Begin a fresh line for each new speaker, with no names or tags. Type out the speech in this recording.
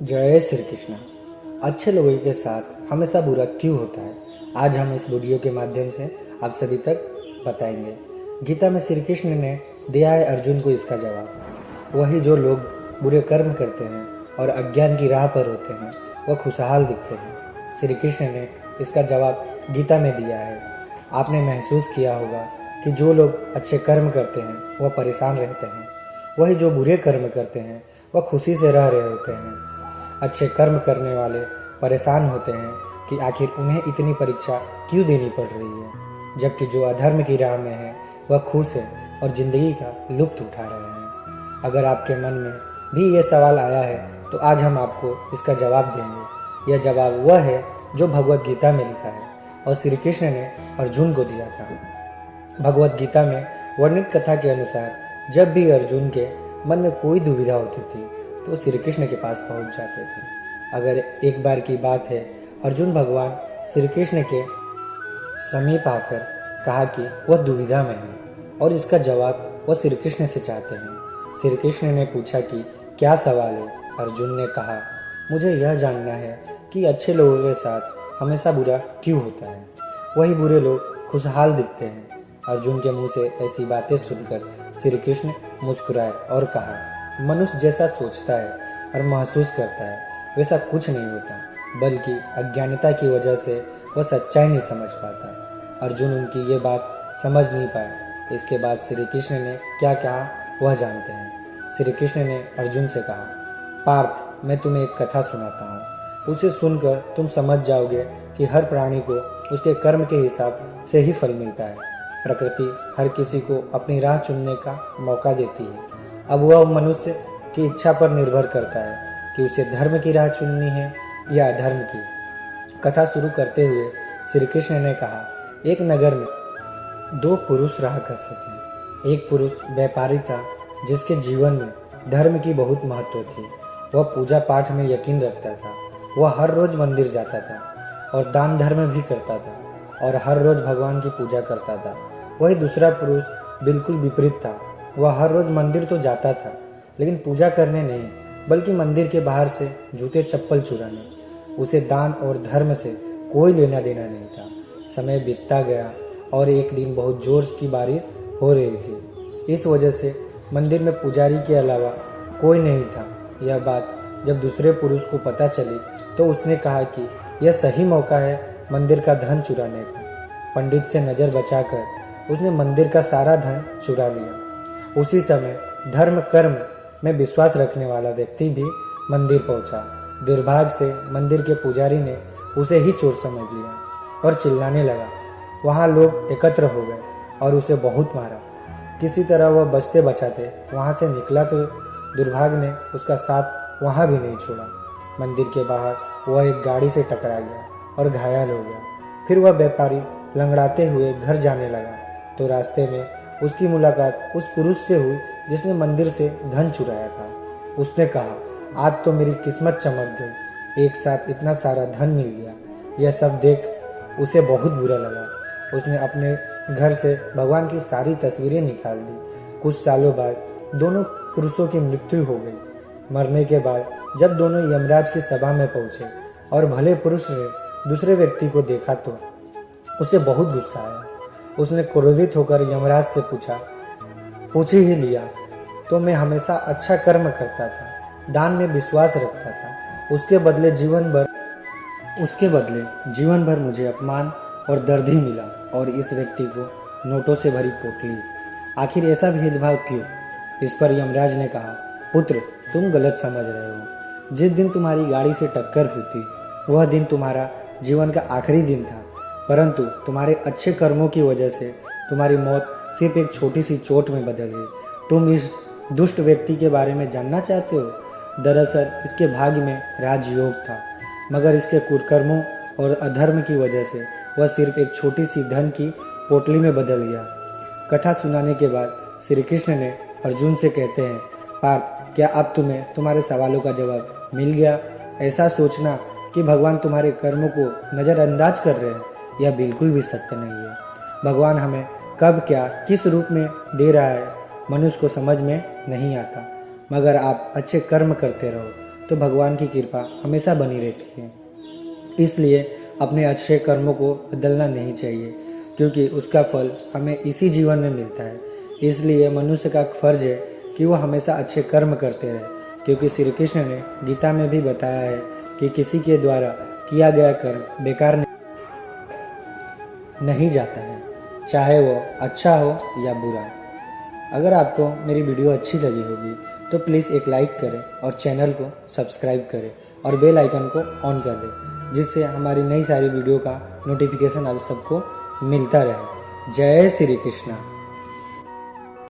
जय श्री कृष्ण। अच्छे लोगों के साथ हमेशा बुरा क्यों होता है, आज हम इस वीडियो के माध्यम से आप सभी तक बताएंगे। गीता में श्री कृष्ण ने दिया है अर्जुन को इसका जवाब। वही जो लोग बुरे कर्म करते हैं और अज्ञान की राह पर होते हैं वह खुशहाल दिखते हैं। श्री कृष्ण ने इसका जवाब गीता में दिया है। आपने महसूस किया होगा कि जो लोग अच्छे कर्म करते हैं वह परेशान रहते हैं, वही जो बुरे कर्म करते हैं वह खुशी से रह रहे होते हैं। अच्छे कर्म करने वाले परेशान होते हैं कि आखिर उन्हें इतनी परीक्षा क्यों देनी पड़ रही है, जबकि जो अधर्म की राह में है वह खुश है और ज़िंदगी का लुत्फ़ उठा रहे हैं। अगर आपके मन में भी ये सवाल आया है तो आज हम आपको इसका जवाब देंगे। यह जवाब वह है जो भगवत गीता में लिखा है और श्री कृष्ण ने अर्जुन को दिया था। भगवत गीता में वर्णित कथा के अनुसार जब भी अर्जुन के मन में कोई दुविधा होती थी तो श्री कृष्ण के पास पहुंच जाते थे। अगर एक बार की बात है, अर्जुन भगवान श्री कृष्ण के समीप आकर कहा कि वह दुविधा में है और इसका जवाब वह श्री कृष्ण से चाहते हैं। श्री कृष्ण ने पूछा कि क्या सवाल है। अर्जुन ने कहा, मुझे यह जानना है कि अच्छे लोगों के साथ हमेशा बुरा क्यों होता है, वही बुरे लोग खुशहाल दिखते हैं। अर्जुन के मुंह से ऐसी बातें सुनकर श्री कृष्ण मुस्कुराए और कहा, मनुष्य जैसा सोचता है और महसूस करता है वैसा कुछ नहीं होता, बल्कि अज्ञानता की वजह से वह सच्चाई नहीं समझ पाता। अर्जुन उनकी ये बात समझ नहीं पाए। इसके बाद श्री कृष्ण ने क्या कहा वह जानते हैं। श्री कृष्ण ने अर्जुन से कहा, पार्थ, मैं तुम्हें एक कथा सुनाता हूँ। उसे सुनकर तुम समझ जाओगे कि हर प्राणी को उसके कर्म के हिसाब से ही फल मिलता है। प्रकृति हर किसी को अपनी राह चुनने का मौका देती है। अब वह मनुष्य की इच्छा पर निर्भर करता है कि उसे धर्म की राह चुननी है या अधर्म की। कथा शुरू करते हुए श्री कृष्ण ने कहा, एक नगर में दो पुरुष रहा करते थे। एक पुरुष व्यापारी था जिसके जीवन में धर्म की बहुत महत्व थी। वह पूजा पाठ में यकीन रखता था। वह हर रोज मंदिर जाता था और दान धर्म भी करता था और हर रोज भगवान की पूजा करता था। वही दूसरा पुरुष बिल्कुल विपरीत था। वह हर रोज मंदिर तो जाता था लेकिन पूजा करने नहीं, बल्कि मंदिर के बाहर से जूते चप्पल चुराने। उसे दान और धर्म से कोई लेना देना नहीं था। समय बीतता गया और एक दिन बहुत जोर की बारिश हो रही थी। इस वजह से मंदिर में पुजारी के अलावा कोई नहीं था। यह बात जब दूसरे पुरुष को पता चली तो उसने कहा कि यह सही मौका है मंदिर का धन चुराने का। पंडित से नज़र बचाकर उसने मंदिर का सारा धन चुरा लिया। उसी समय धर्म कर्म में विश्वास रखने वाला व्यक्ति भी मंदिर पहुंचा। दुर्भाग्य से मंदिर के पुजारी ने उसे ही चोर समझ लिया और चिल्लाने लगा। वहां लोग एकत्र हो गए और उसे बहुत मारा। किसी तरह वह बचते बचाते वहां से निकला तो दुर्भाग्य ने उसका साथ वहां भी नहीं छोड़ा। मंदिर के बाहर वह एक गाड़ी से टकरा गया और घायल हो गया। फिर वह व्यापारी लंगड़ाते हुए घर जाने लगा तो रास्ते में उसकी मुलाकात उस पुरुष से हुई जिसने मंदिर से धन चुराया था। उसने कहा, आज तो मेरी किस्मत चमक गई, एक साथ इतना सारा धन मिल गया। यह सब देख उसे बहुत बुरा लगा। उसने अपने घर से भगवान की सारी तस्वीरें निकाल दी। कुछ सालों बाद दोनों पुरुषों की मृत्यु हो गई। मरने के बाद जब दोनों यमराज की सभा में पहुंचे और भले पुरुष ने दूसरे व्यक्ति को देखा तो उसे बहुत गुस्सा आया। उसने क्रोधित होकर यमराज से पूछ ही लिया तो मैं हमेशा अच्छा कर्म करता था, दान में विश्वास रखता था। उसके बदले जीवन भर मुझे अपमान और दर्द ही मिला और इस व्यक्ति को नोटों से भरी पोटली। आखिर ऐसा भेदभाव क्यों? इस पर यमराज ने कहा, पुत्र, तुम गलत समझ रहे हो। जिस दिन तुम्हारी गाड़ी से टक्कर हुई थी वह दिन तुम्हारा जीवन का आखिरी दिन था, परंतु तुम्हारे अच्छे कर्मों की वजह से तुम्हारी मौत सिर्फ एक छोटी सी चोट में बदल गई। तुम इस दुष्ट व्यक्ति के बारे में जानना चाहते हो? दरअसल इसके भाग्य में राजयोग था, मगर इसके कुकर्मों और अधर्म की वजह से वह सिर्फ एक छोटी सी धन की पोटली में बदल गया। कथा सुनाने के बाद श्री कृष्ण ने अर्जुन से कहते हैं, पार्थ, क्या अब तुम्हें तुम्हारे सवालों का जवाब मिल गया? ऐसा सोचना कि भगवान तुम्हारे कर्मों को नज़रअंदाज कर रहे हैं यह बिल्कुल भी सत्य नहीं है। भगवान हमें कब क्या किस रूप में दे रहा है मनुष्य को समझ में नहीं आता, मगर आप अच्छे कर्म करते रहो तो भगवान की कृपा हमेशा बनी रहती है। इसलिए अपने अच्छे कर्मों को बदलना नहीं चाहिए, क्योंकि उसका फल हमें इसी जीवन में मिलता है। इसलिए मनुष्य का फर्ज है कि वह हमेशा अच्छे कर्म करते रहे, क्योंकि श्री कृष्ण ने गीता में भी बताया है कि किसी के द्वारा किया गया कर्म बेकार नहीं जाता है, चाहे वो अच्छा हो या बुरा। अगर आपको मेरी वीडियो अच्छी लगी होगी तो प्लीज़ एक लाइक करें और चैनल को सब्सक्राइब करें और बेल आइकन को ऑन कर दें, जिससे हमारी नई सारी वीडियो का नोटिफिकेशन आप सबको मिलता रहे। जय श्री कृष्णा।